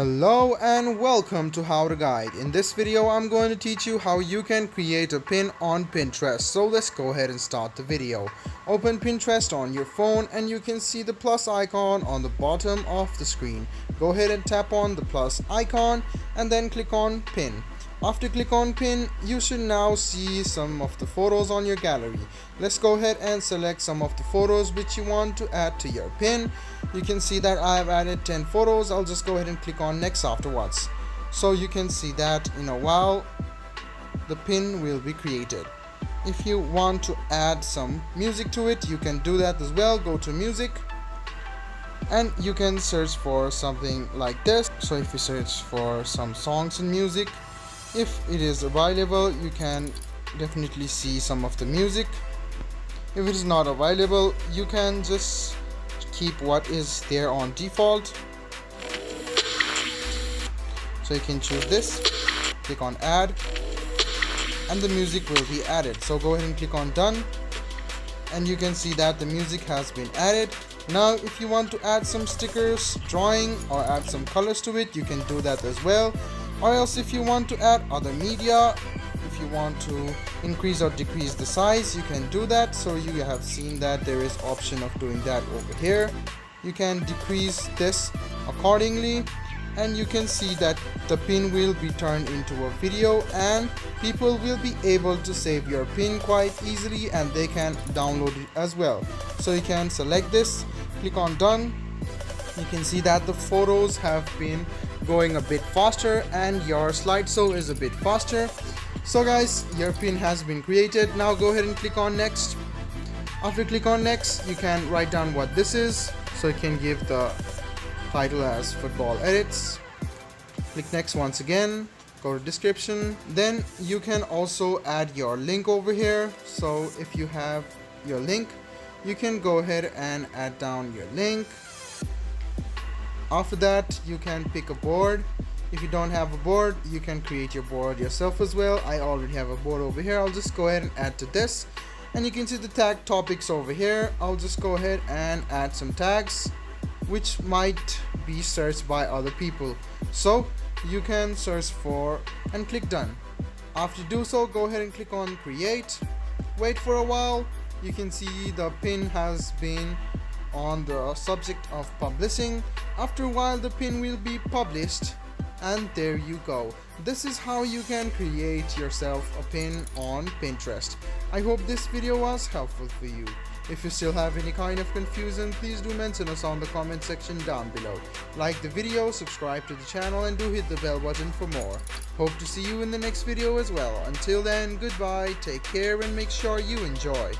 Hello and welcome to How to Guide. In this video I'm going to teach you how you can create a pin on Pinterest. So let's go ahead and start the video. Open Pinterest on your phone and you can see the plus icon on the bottom of the screen. Go ahead and tap on the plus icon and then click on pin. After click on pin, you should now see some of the photos on your gallery. Let's go ahead and select some of the photos which you want to add to your pin. You can see that I have added 10 photos. I'll just go ahead and click on next afterwards. So you can see that in a while the pin will be created. If you want to add some music to it, you can do that as well. Go to music and you can search for something like this. So if you search for some songs and music, if it is available, you can definitely see some of the music. If it is not available, you can just keep what is there on default. So you can choose this, click on add, and the music will be added. So go ahead and click on done, and you can see that the music has been added. Now if you want to add some stickers, drawing, or add some colors to it, you can do that as well. Or else if you want to add other media, if you want to increase or decrease the size, you can do that. So you have seen that there is option of doing that over here. You can decrease this accordingly, and you can see that the pin will be turned into a video and people will be able to save your pin quite easily and they can download it as well. So you can select this, click on done. You can see that the photos have been going a bit faster and your slideshow is a bit faster. So guys, your pin has been created. Now go ahead and click on next. After click on next, you can write down what this is. So you can give the title as football edits. Click next once again, go to description. Then you can also add your link over here. So if you have your link, you can go ahead and add down your link. After that, you can pick a board. If you don't have a board, you can create your board yourself as well. I already have a board over here. I'll just go ahead and add to this. And you can see the tag topics over here. I'll just go ahead and add some tags which might be searched by other people. So you can search for and click done. After do so, go ahead and click on create. Wait for a while. You can see the pin has been on the subject of publishing. After a while the pin will be published, and there you go. This is how you can create yourself a pin on Pinterest. I hope this video was helpful for you. If you still have any kind of confusion, please do mention us on the comment section down below. Like the video, subscribe to the channel, and do hit the bell button for more. Hope to see you in the next video as well. Until then, goodbye, take care, and make sure you enjoy.